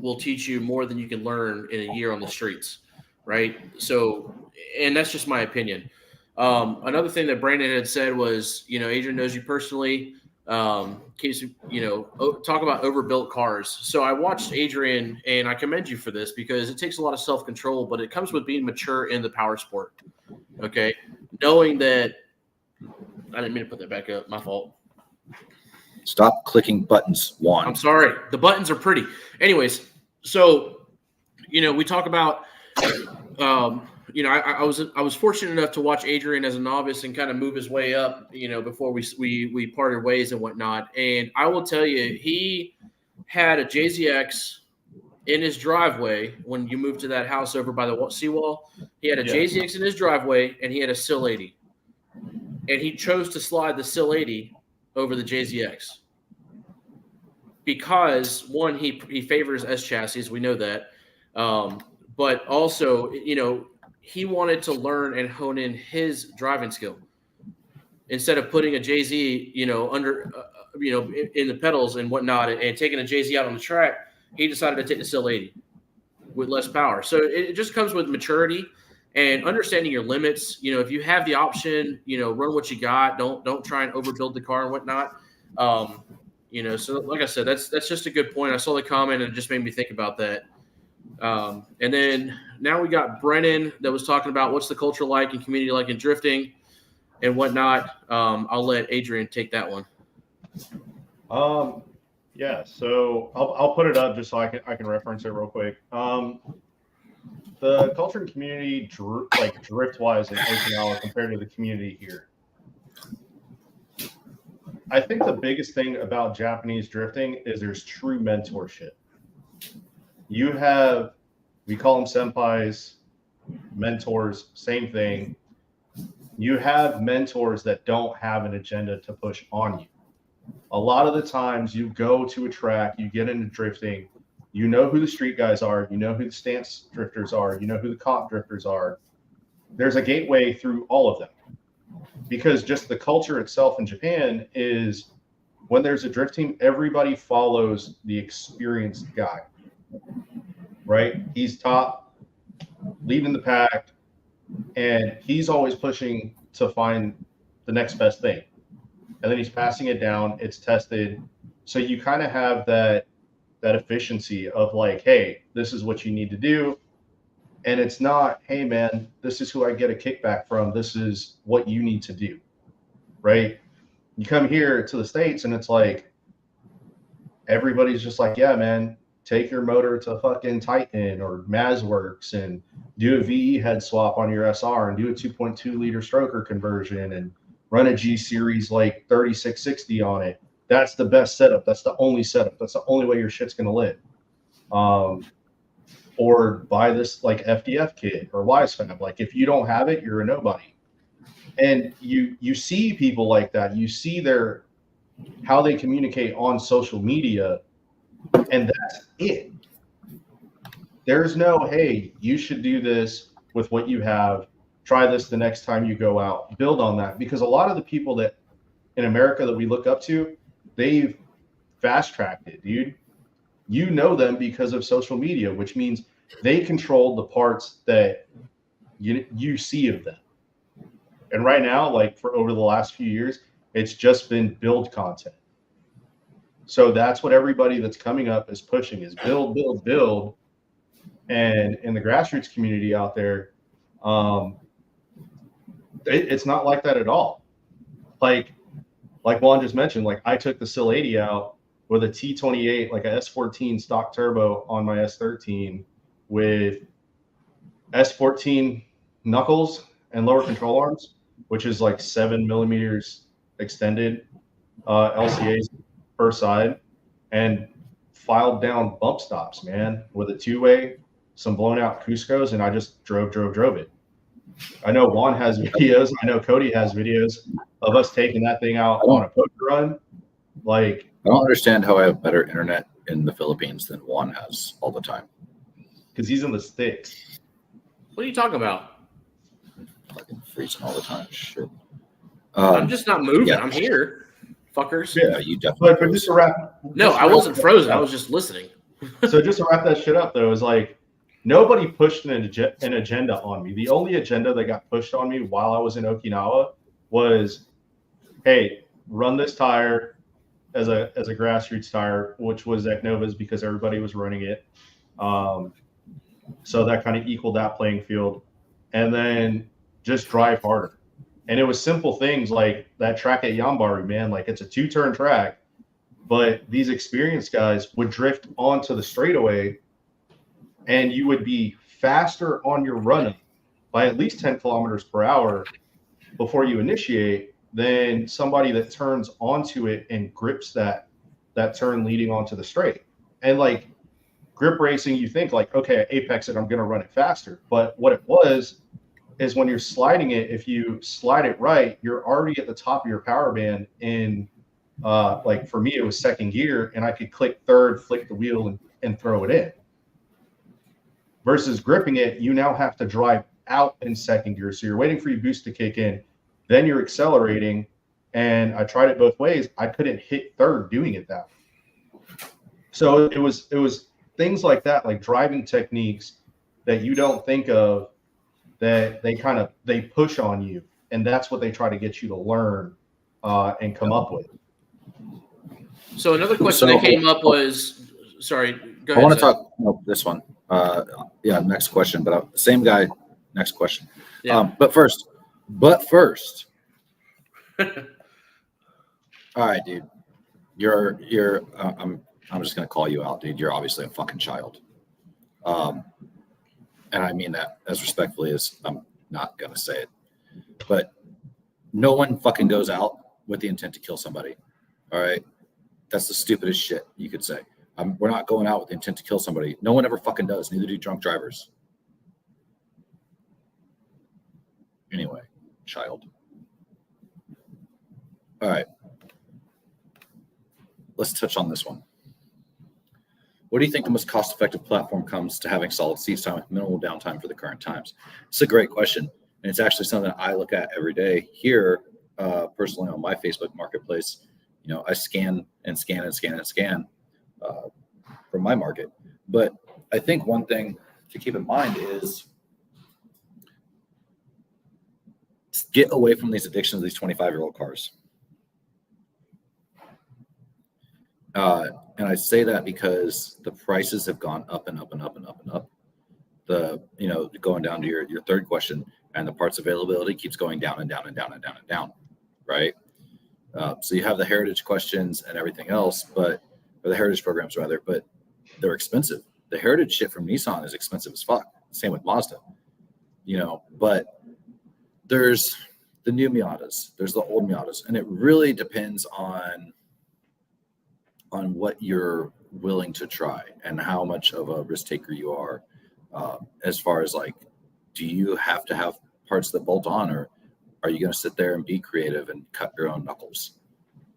will teach you more than you can learn in a year on the streets. Right. So, and that's just my opinion. Another thing that Brandon had said was, Adrian knows you personally. Case, talk about overbuilt cars. So I watched Adrian, and I commend you for this because it takes a lot of self-control, but it comes with being mature in the power sport. Okay. Knowing that I didn't mean to put that back up. My fault. Stop clicking buttons, Juan. I'm sorry. The buttons are pretty. Anyways, so, we talk about I was fortunate enough to watch Adrian as a novice and kind of move his way up, before we parted ways and whatnot. And I will tell you, he had a JZX in his driveway when you moved to that house over by the seawall. He had a JZX in his driveway, and he had a Sill 80. And he chose to slide the Sill 80 over the JZX because, one, he favors S chassis. We know that. But also, he wanted to learn and hone in his driving skill instead of putting a JZ, under, in the pedals and whatnot, and taking a JZ out on the track. He decided to take the Sill 80 with less power. So it just comes with maturity and understanding your limits. If you have the option, run what you got. Don't try and overbuild the car and whatnot. So like I said, that's just a good point. I saw the comment and it just made me think about that. And then now we got Brennan that was talking about what's the culture like and community like in drifting and whatnot. I'll let Adrian take that one. Yeah, so I'll put it up just so I can reference it real quick. The culture and community, drift wise in Okinawa compared to the community here. I think the biggest thing about Japanese drifting is there's true mentorship. You have, we call them senpais, mentors, same thing. You have mentors that don't have an agenda to push on you. A lot of the times you go to a track, you get into drifting, you know who the street guys are, you know who the stance drifters are, you know who the comp drifters are. There's a gateway through all of them. Because just the culture itself in Japan is when there's a drift team, everybody follows the experienced guy, right? He's top, leading the pack, and he's always pushing to find the next best thing. And then he's passing it down, it's tested. So you kind of have that efficiency of like, hey, this is what you need to do. And it's not, hey, man, this is who I get a kickback from. This is what you need to do, right? You come here to the States and it's like, everybody's just like, yeah, man, take your motor to fucking Titan or MazWorks and do a VE head swap on your SR and do a 2.2 liter stroker conversion and run a G series like 3660 on it. That's the best setup. That's the only setup. That's the only way your shit's going to live. Or buy this like FDF kit or WiseFab. Like if you don't have it, you're a nobody. And you see people like that. You see how they communicate on social media, and that's it. There's no, hey, you should do this with what you have. Try this the next time you go out. Build on that. Because a lot of the people that in America that we look up to, they've fast-tracked it, dude. You know them because of social media, which means they control the parts that you see of them. And right now, like for over the last few years, it's just been build content. So that's what everybody that's coming up is pushing is build, build, build. And in the grassroots community out there, it's not like that at all. Like Juan just mentioned, like I took the Sill 80 out with a T28, like a S14 stock turbo on my S13 with S14 knuckles and lower control arms, which is like 7 millimeters extended LCAs per side, and filed down bump stops, man, with a two-way, some blown out Cuscos, and I just drove it. I know Juan has videos. I know Cody has videos of us taking that thing out on a poker run. Like, I don't understand how I have better internet in the Philippines than Juan has all the time. Because he's in the sticks. What are you talking about? Fucking freezing all the time. Shit. I'm just not moving. Yeah. I'm here, fuckers. Yeah, you definitely. But just to wrap. No, I wasn't frozen. I was just listening. So just to wrap that shit up, though, is like nobody pushed an agenda on me. The only agenda that got pushed on me while I was in Okinawa was, hey, run this tire as a grassroots tire, which was Eknova's because everybody was running it. So that kind of equaled that playing field. And then just drive harder. And it was simple things like that track at Yambaru, man. Like it's a 2-turn track, but these experienced guys would drift onto the straightaway and you would be faster on your run-up by at least 10 kilometers per hour before you initiate than somebody that turns onto it and grips that turn leading onto the straight. And like grip racing, you think like, okay, apex it, I'm going to run it faster. But what it was is when you're sliding it, if you slide it right, you're already at the top of your power band in like for me, it was second gear, and I could click third, flick the wheel and throw it in. Versus gripping it, you now have to drive out in second gear. So you're waiting for your boost to kick in, then you're accelerating. And I tried it both ways. I couldn't hit third doing it that way. So it was things like that, like driving techniques that you don't think of, that they push on you, and that's what they try to get you to learn and come up with. So another question that came up was, sorry, go ahead. I want to talk this one. Next question, but same guy. Next question. Yeah. But first. All right, dude. You're. I'm just gonna call you out, dude. You're obviously a fucking child. And I mean that as respectfully as I'm not gonna say it. But no one fucking goes out with the intent to kill somebody. All right. That's the stupidest shit you could say. We're not going out with the intent to kill somebody. No one ever fucking does. Neither do drunk drivers. Anyway, child. All right. Let's touch on this one. What do you think the most cost-effective platform comes to having solid seat time with minimal downtime for the current times? It's a great question. And it's actually something that I look at every day here, personally on my Facebook marketplace. You know, I scan for my market. But I think one thing to keep in mind is get away from these addictions of these 25-year-old cars. And I say that because the prices have gone up and up and up and up and up. Going down to your third question, and the parts availability keeps going down and down and down and down and down, right? So you have the heritage questions and everything else, or the heritage programs rather, but they're expensive. The heritage shit from Nissan is expensive as fuck. Same with Mazda, but there's the new Miatas, there's the old Miatas, and it really depends on what you're willing to try and how much of a risk taker you are, as far as like, do you have to have parts that bolt on, or are you going to sit there and be creative and cut your own knuckles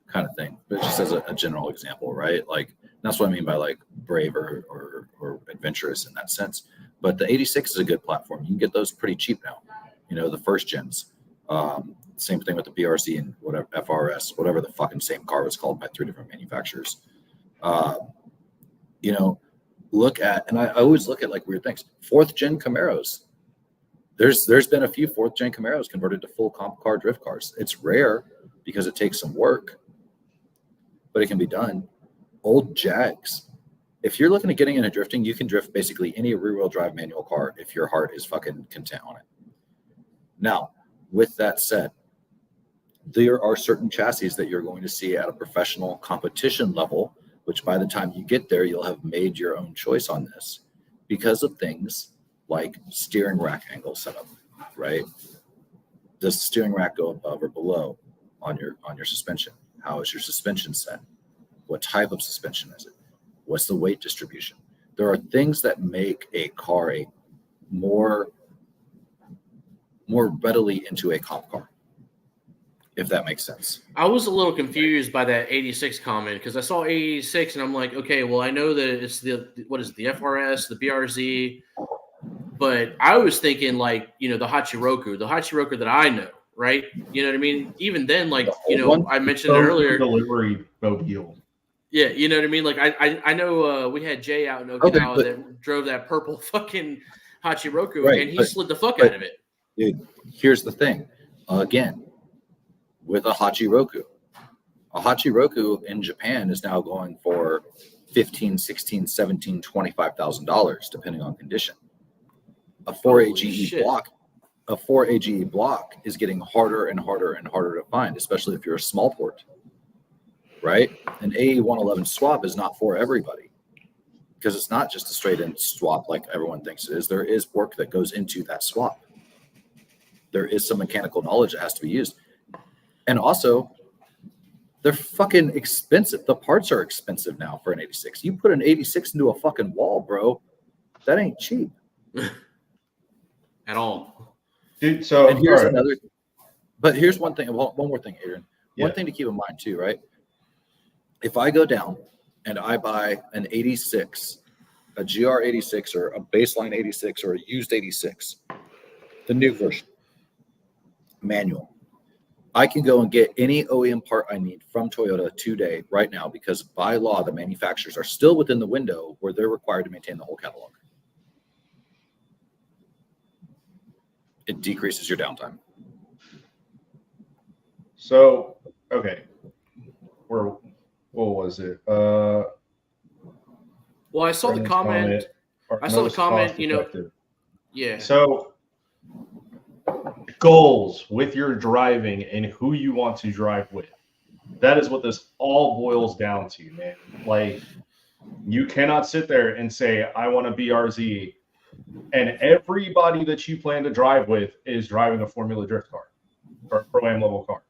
kind of thing? But just as a general example, right? Like, that's what I mean by like brave or adventurous in that sense. But the 86 is a good platform. You can get those pretty cheap now, the first gens. Same thing with the BRC and whatever FRS, whatever the fucking same car was called by 3 different manufacturers. Look at, and I always look at like weird things. 4th gen Camaros. There's been a few 4th gen Camaros converted to full comp car drift cars. It's rare because it takes some work, but it can be done. Old Jags. If you're looking at getting into drifting, you can drift basically any rear-wheel drive manual car if your heart is fucking content on it. Now, with that said, there are certain chassis that you're going to see at a professional competition level, which by the time you get there, you'll have made your own choice on this because of things like steering rack angle setup, right? Does the steering rack go above or below on your suspension? How is your suspension set? What type of suspension is it? What's the weight distribution? There are things that make a car more readily into a comp car, if that makes sense. I was a little confused by that 86 comment because I saw 86 and I'm like, okay, well, I know that it's the FRS, the BRZ, but I was thinking like, the Hachiroku that I know, right? You know what I mean? Even then, like, I mentioned it earlier. Delivery mobile. Yeah, you know what I mean? Like, I know we had Jay out in Okinawa that drove that purple fucking Hachiroku, right, and he slid the fuck out of it. Dude, here's the thing. Again, with a Hachiroku in Japan is now going for $15,000, $16,000, $17,000, $25,000 depending on condition. A 4AGE block is getting harder and harder and harder to find, especially if you're a small port, right? An AE111 swap is not for everybody because it's not just a straight in swap like everyone thinks it is. There is work that goes into that swap. there is some mechanical knowledge that has to be used. And also, they're fucking expensive. The parts are expensive now for an 86. You put an 86 into a fucking wall, bro. That ain't cheap. At all. Dude, so And here's all right. another. But here's one thing. One more thing, Adrian. One Yeah. thing to keep in mind too, right? If I go down and I buy an 86, a GR 86 or a baseline 86 or a used 86, the new version, manual, I can go and get any OEM part I need from Toyota today, right now, because by law, the manufacturers are still within the window where they're required to maintain the whole catalog. It decreases your downtime. So, okay. What was it? Well, I saw the comment. I saw the comment, you know. Yeah. So, goals with your driving and who you want to drive with. That is what this all boils down to, man. Like, you cannot sit there and say, I want a BRZ, and everybody that you plan to drive with is driving a Formula Drift car or a Pro-Am level car.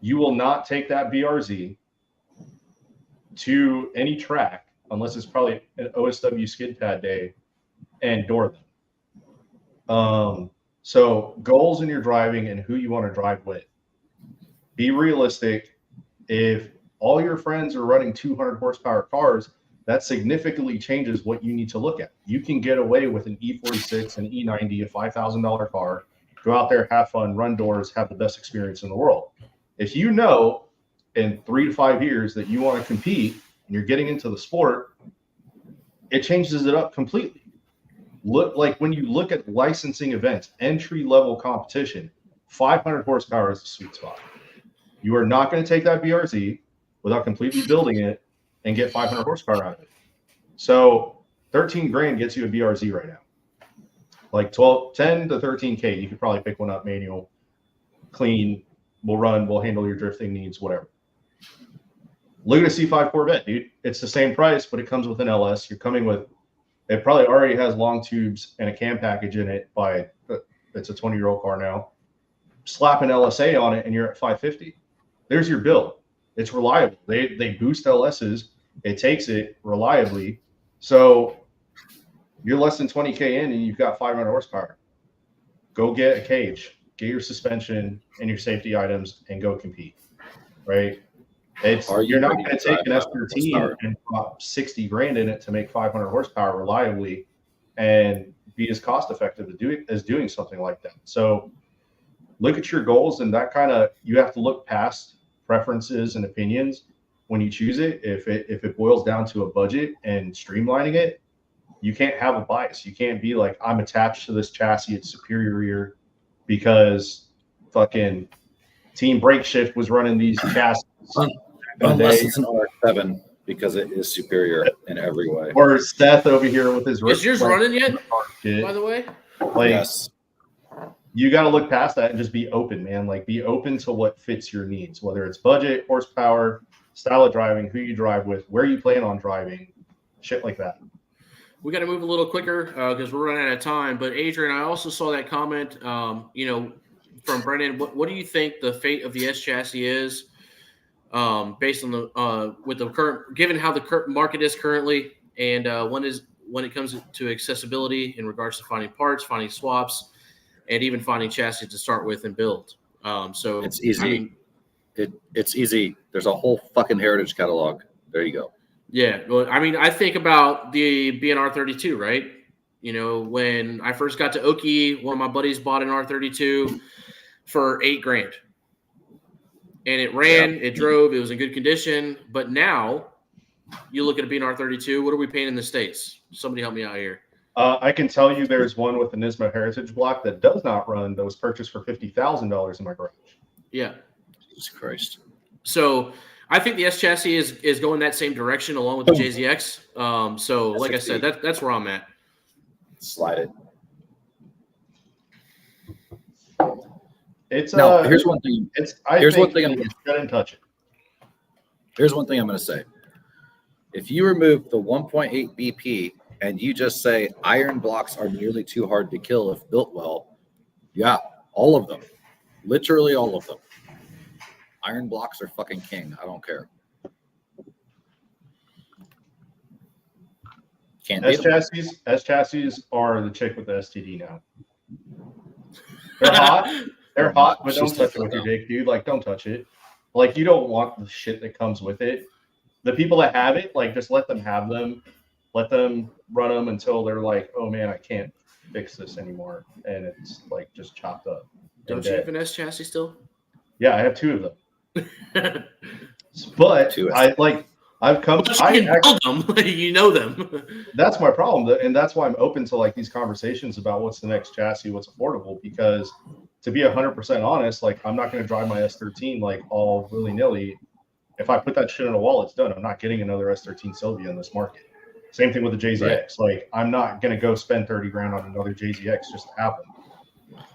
You will not take that BRZ to any track unless it's probably an OSW skid pad day and door them. So goals in your driving and who you want to drive with. Be realistic. If all your friends are running 200 horsepower cars, that significantly changes what you need to look at. You can get away with an E46, an E90, a $5,000 car, go out there, have fun, run doors, have the best experience in the world. If you know in 3 to 5 years that you want to compete and you're getting into the sport, it changes it up completely. Look, like when you look at licensing events, entry level competition, 500 horsepower is the sweet spot. You are not going to take that BRZ without completely building it and get 500 horsepower out of it. So 13 grand gets you a BRZ right now. Like 10 to 13K, you could probably pick one up manual, clean, will run, will handle your drifting needs, whatever. Look at a C5 Corvette, dude. It's the same price, but it comes with an LS. You're coming with, it probably already has long tubes and a cam package in it it's a 20-year-old car now. Slap an LSA on it and you're at 550. There's your build. It's reliable. They boost LSs. It takes it reliably. So you're less than 20K in and you've got 500 horsepower. Go get a cage, get your suspension and your safety items and go compete, right? You're not going to take an S13 and drop 60 grand in it to make 500 horsepower reliably and be as cost effective as doing something like that. So look at your goals, and that kind of, you have to look past preferences and opinions when you choose it. If it boils down to a budget and streamlining it, you can't have a bias. You can't be like, I'm attached to this chassis, it's superior because fucking Team Brake Shift was running these chassis. Unless it's an RX-7 because it is superior in every way. Or Seth over here with his. Is yours running yet? Shit. By the way, Like, Yes. you got to look past that and just be open, man. Like, be open to what fits your needs, whether it's budget, horsepower, style of driving, who you drive with, where you plan on driving, shit like that. we got to move a little quicker because we're running out of time. But Adrian, I also saw that comment, from Brennan. What do you think the fate of the S chassis is, based on the with the current, given how the current market is currently, and when it comes to accessibility in regards to finding parts, finding swaps, and even finding chassis to start with and build. So It's easy. I mean, It's easy. There's a whole fucking heritage catalog. There you go. yeah. Well, I mean, I think about the BNR 32, right? You know, when I first got to Okie, one of my buddies bought an R32 for $8 grand. And it ran, it drove, it was in good condition. But now you look at a BNR 32, what are we paying in the States? Somebody help me out here. I can tell you there's one with the Nismo Heritage block that does not run, that was purchased for $50,000 in my garage. Yeah. Jesus Christ. So I think the S chassis is going that same direction along with the JZX. So like I said, that's where I'm at. Slide it. It's Now, here's one thing. Here's one thing. I'm gonna touch it. Here's one thing I'm going to say. If you remove the 1.8 BP and you just say iron blocks are nearly too hard to kill if built well, yeah, All of them. Literally all of them. Iron blocks are fucking king. I don't care. Can't beat them. S chassis are the chick with the STD now. They're hot. They're hot, but don't touch it with your dick, dude. Like, don't touch it. Like, you don't want the shit that comes with it. The people that have it, like, just let them have them. Let them run them until they're like, oh man, I can't fix this anymore, and it's like just chopped up. Don't you have an S chassis still? Yeah, I have 2 of them. But I've come. You know them. That's my problem, and that's why I'm open to like these conversations about what's the next chassis, what's affordable. Because to be 100% honest, like I'm not going to drive my S13 like all willy nilly. If I put that shit on a wall, it's done. I'm not getting another S13 Sylvia in this market. Same thing with the JZX. Right. Like I'm not going to go spend 30 grand on another JZX just to have them.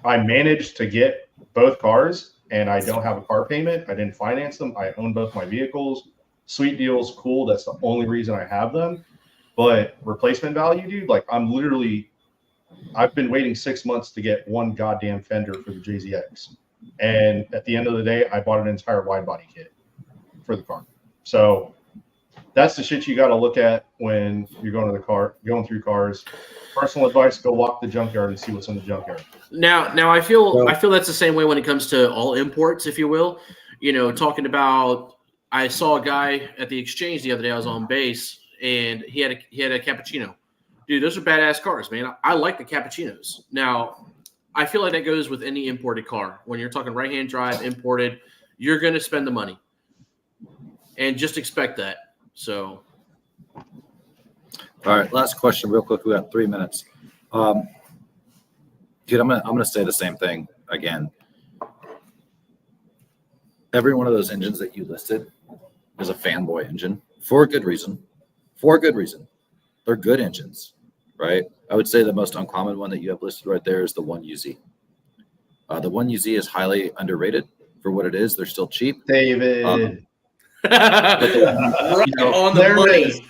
I managed to get both cars, and I don't have a car payment. I didn't finance them. I own both my vehicles. Sweet deals, cool. That's the only reason I have them. But replacement value, dude, like I've been waiting 6 months to get one goddamn fender for the JZX. And at the end of the day, I bought an entire wide body kit for the car. So that's the shit you got to look at when you're going through cars. Personal advice: go walk the junkyard and see what's in the junkyard. Now I feel that's the same way when it comes to all imports, if you will. You know, talking about, I saw a guy at the exchange the other day. I was on base, and he had a Cappuccino. Dude, those are badass cars, man. I like the Cappuccinos. Now, I feel like that goes with any imported car. When you're talking right-hand drive, imported, you're going to spend the money, and just expect that. So, all right, last question, real quick. We got 3 minutes. Dude, I'm gonna say the same thing again. Every one of those engines that you listed is a fanboy engine for a good reason. For a good reason, they're good engines, right? I would say the most uncommon one that you have listed right there is the 1UZ. The 1UZ is highly underrated for what it is. They're still cheap. David. Right on the money.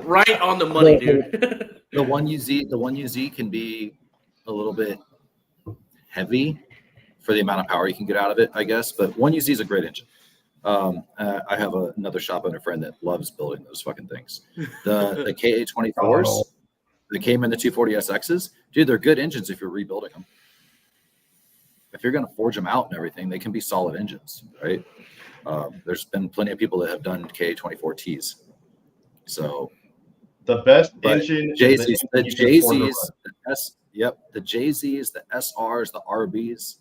Right on the money, dude. The 1UZ can be a little bit heavy for the amount of power you can get out of it, I guess. But 1UZ is a great engine. I have another shop owner friend that loves building those fucking things. The KA24s, that came in the 240SXs, dude, they're good engines if you're rebuilding them. If you're going to forge them out and everything, they can be solid engines, right? There's been plenty of people that have done KA24Ts. So the best engine, the JZs, the SRs, the RBs,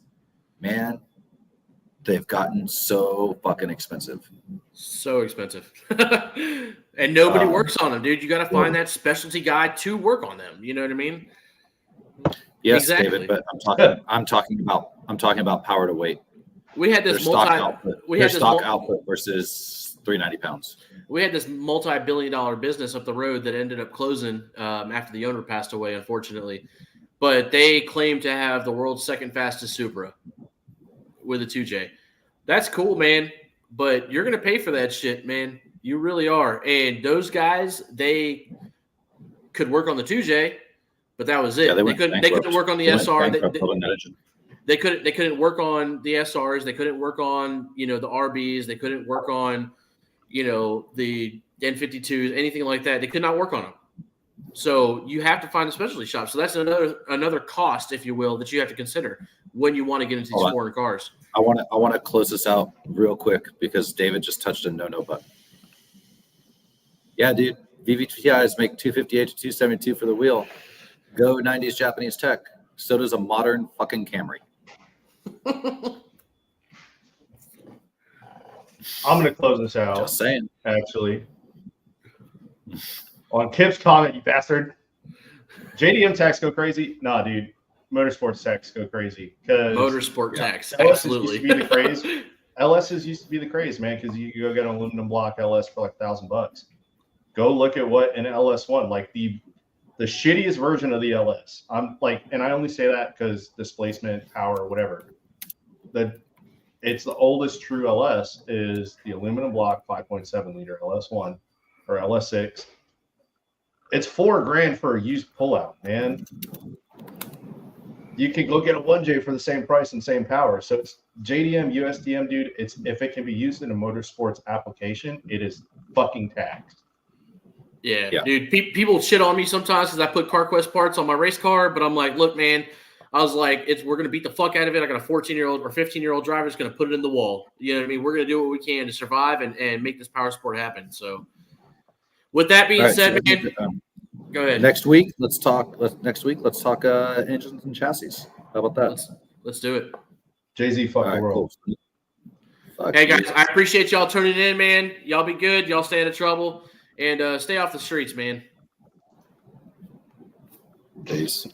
man, they've gotten so fucking expensive. So expensive. And nobody works on them, dude. You got to find that specialty guy to work on them. You know what I mean? Yes, exactly. David, but I'm talking about power to weight. We had this stock output versus 390 pounds. We had this multi-billion-dollar business up the road that ended up closing after the owner passed away, unfortunately. But they claimed to have the world's second fastest Supra with a 2J. That's cool, man. But you're going to pay for that shit, man. You really are. And those guys, they could work on the 2J, but that was it. Yeah, they couldn't work on the SR. They couldn't work on the SRs. They couldn't work on, the RBs. They couldn't work on, the N52s, anything like that. They could not work on them. So you have to find a specialty shop. So that's another cost, if you will, that you have to consider when you want to get into these foreign cars. I want to close this out real quick because David just touched a no button. Yeah, dude, VVTIs make 258 to 272 for the wheel. Go 90s Japanese tech. So does a modern fucking Camry. I'm going to close this out. Just saying. Actually. On Kip's comment, you bastard. JDM techs go crazy. Nah, dude. Motorsports techs go crazy. Motorsport techs, absolutely. Used to be the craze. LSs used to be the craze, man, because you go get an aluminum block LS for like $1,000. Go look at what an LS1, like the shittiest version of the LS. I'm like, and I only say that because displacement, power, whatever. It's the oldest true LS is the aluminum block 5.7 liter LS1 or LS6. It's $4,000 for a used pullout, man. you can go get a 1J for the same price and same power. So it's JDM, USDM, dude. It's if it can be used in a motorsports application, it is fucking taxed. Yeah, Yeah. dude. People shit on me sometimes because I put CarQuest parts on my race car, but I'm like, look, man. I was like, we're gonna beat the fuck out of it. I got a 14-year-old or 15-year-old driver that's gonna put it in the wall. You know what I mean? We're gonna do what we can to survive and make this power sport happen. So, with that being All right, said, so, man, go ahead. Next week, let's talk engines and chassis. How about that? Let's do it. Jay-Z, fuck All the right, world. cool. Fuck Hey you. guys, I appreciate y'all tuning in, man. Y'all be good. Y'all stay out of trouble and stay off the streets, man. Peace.